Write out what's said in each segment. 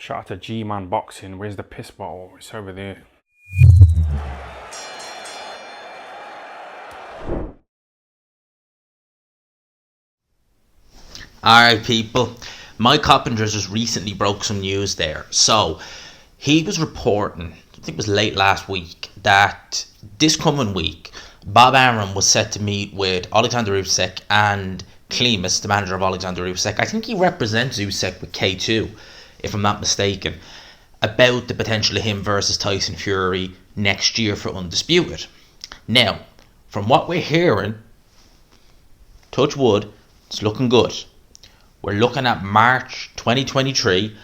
Shout out to G-Man Boxing. Where's the piss bottle? It's over there. Alright, people. Mike Coppinger just recently broke some news there. So, he was reporting, I think it was late last week, that this coming week, Bob Arum was set to meet with Oleksandr Usyk and Klimas, the manager of Oleksandr Usyk. I think he represents Usyk with K2, if I'm not mistaken, about the potential of him versus Tyson Fury next year for Undisputed. Now, from what we're hearing, touch wood, it's looking good. We're looking at March 2023.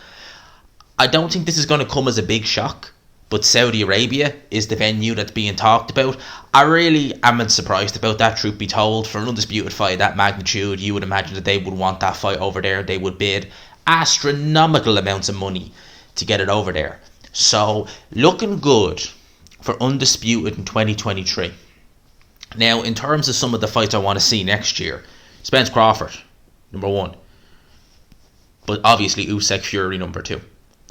I don't think this is going to come as a big shock, but Saudi Arabia is the venue that's being talked about. I really am surprised about that, truth be told. For an undisputed fight of that magnitude, you would imagine that they would want that fight over there. They would bid astronomical amounts of money to get it over there. So, looking good for Undisputed in 2023. Now, in terms of some of the fights I want to see next year, Spence Crawford, number one. But obviously Usyk Fury, number two.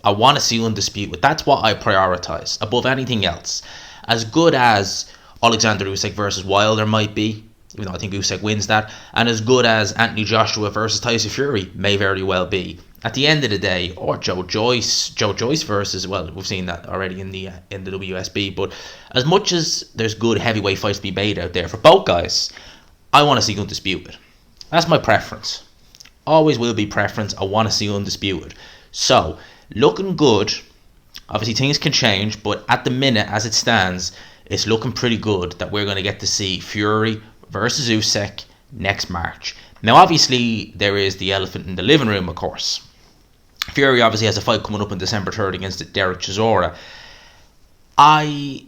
I want to see Undisputed. That's what I prioritise above anything else. As good as Oleksandr Usyk versus Wilder might be, even though I think Usyk wins that, and as good as Anthony Joshua versus Tyson Fury may very well be, at the end of the day, or Joe Joyce versus, well, we've seen that already in the WSB, but as much as there's good heavyweight fights to be made out there for both guys, I want to see Undisputed. That's my preference. Always will be preference. I want to see Undisputed. So, looking good. Obviously, things can change, but at the minute, as it stands, it's looking pretty good that we're going to get to see Fury versus Usyk next March. Now, obviously, there is the elephant in the living room, of course. Fury obviously has a fight coming up on December 3rd against Derek Chisora. I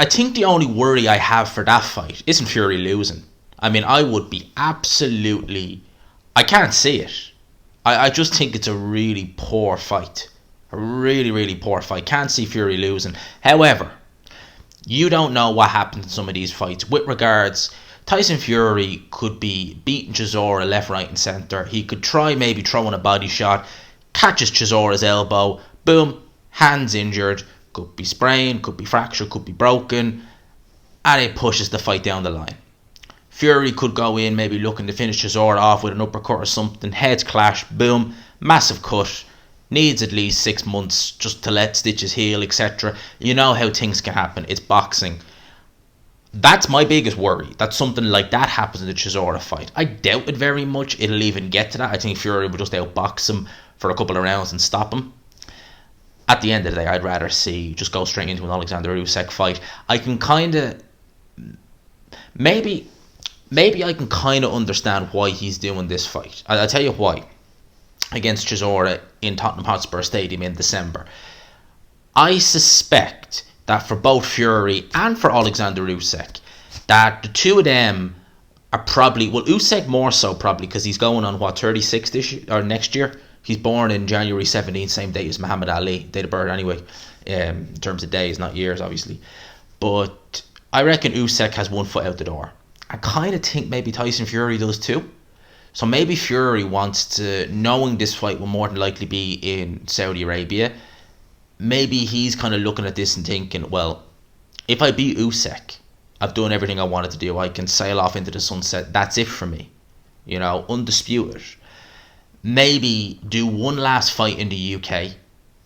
think the only worry I have for that fight isn't Fury losing. I mean, I would be absolutely... I can't see it. I just think it's a really poor fight. A really, really poor fight. Can't see Fury losing. However, you don't know what happens in some of these fights. With regards, Tyson Fury could be beating Chisora left, right and centre. He could try maybe throwing a body shot, catches Chisora's elbow, boom, hand's injured, could be sprained, could be fractured, could be broken, and it pushes the fight down the line. Fury could go in maybe looking to finish Chisora off with an uppercut or something, heads clash, boom, massive cut, needs at least 6 months just to let stitches heal, etc. You know how things can happen, it's boxing. That's my biggest worry, that something like that happens in the Chisora fight. I doubt it very much it'll even get to that. I think Fury will just outbox him for a couple of rounds and stop him. At the end of the day, I'd rather see just go straight into an Oleksandr Usyk fight. I can kind of... Maybe I can kind of understand why he's doing this fight. I'll tell you why. Against Chisora in Tottenham Hotspur Stadium in December. I suspect that for both Fury and for Oleksandr Usyk, that the two of them are probably... Well, Usyk more so probably because he's going on, 36 this year, or next year? He's born in January 17th, same day as Muhammad Ali. Date of birth anyway, in terms of days, not years, obviously. But I reckon Usyk has one foot out the door. I kind of think maybe Tyson Fury does too. So maybe Fury wants to, knowing this fight will more than likely be in Saudi Arabia, maybe he's kind of looking at this and thinking, well, if I beat Usyk, I've done everything I wanted to do. I can sail off into the sunset. That's it for me. You know, undisputed. Maybe do one last fight in the UK,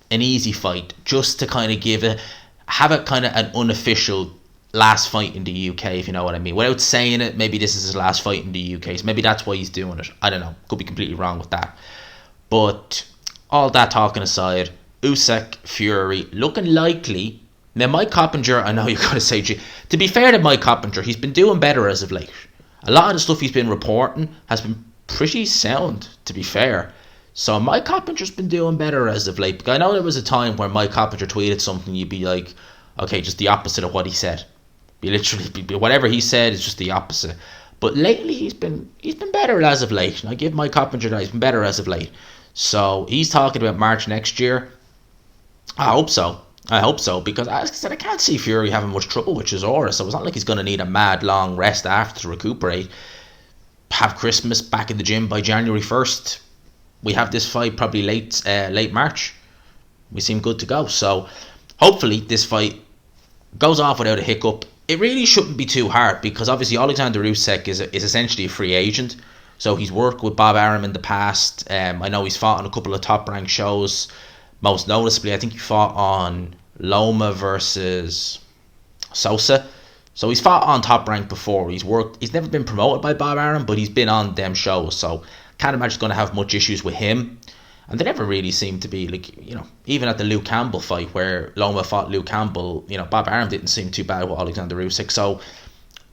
an easy fight, just to kind of have it kind of an unofficial last fight in the UK, if you know what I mean. Without saying it, maybe this is his last fight in the UK. So maybe that's why he's doing it. I don't know. Could be completely wrong with that. But all that talking aside, Usyk, Fury, looking likely. Now, Mike Coppinger, I know you're going to say, to be fair to Mike Coppinger, he's been doing better as of late. A lot of the stuff he's been reporting has been pretty sound, to be fair. So Mike Coppinger's been doing better as of late. Because I know there was a time where Mike Coppinger tweeted something, you'd be like, okay, just the opposite of what he said. Whatever he said is just the opposite. But lately he's been better as of late. And I give Mike Coppinger that he's been better as of late. So he's talking about March next year. I hope so. Because as I said, I can't see Fury having much trouble with Chisora. So it's not like he's going to need a mad long rest after to recuperate. Have Christmas back in the gym by January 1st. We have this fight probably late March. we seem good to go. So hopefully this fight goes off without a hiccup. It really shouldn't be too hard because obviously Oleksandr Usyk is essentially a free agent. So he's worked with Bob Arum in the past. I know he's fought on a couple of top ranked shows. Most noticeably, I think he fought on Loma versus Sosa. So he's fought on top rank before. He's never been promoted by Bob Arum, but he's been on them shows. So can't imagine he's going to have much issues with him. And they never really seemed to be, like, even at the Luke Campbell fight where Loma fought Luke Campbell, Bob Arum didn't seem too bad with Oleksandr Usyk. So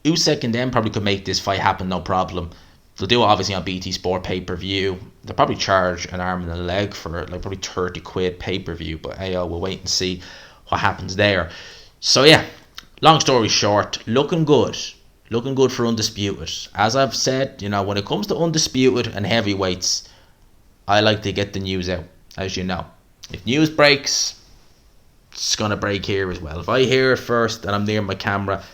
Usyk and them probably could make this fight happen, no problem. They'll do it obviously on BT Sport pay-per-view. They'll probably charge an arm and a leg for like probably 30 quid pay-per-view. But hey, we'll wait and see what happens there. So yeah, long story short, looking good. Looking good for Undisputed. As I've said, when it comes to Undisputed and heavyweights, I like to get the news out, as you know. If news breaks, it's going to break here as well. If I hear it first and I'm near my camera,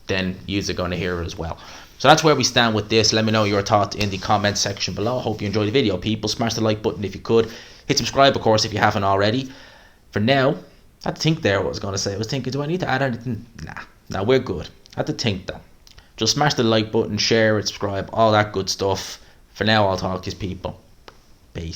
then you're going to hear it as well. So that's where we stand with this. Let me know your thoughts in the comment section below. I hope you enjoyed the video, people. Smash the like button if you could. Hit subscribe, of course, if you haven't already. For now, I had to think there what I was going to say. I was thinking, do I need to add anything? Nah, we're good. I had to think, though. Just smash the like button, share it, subscribe, all that good stuff. For now, I'll talk to you people. Peace.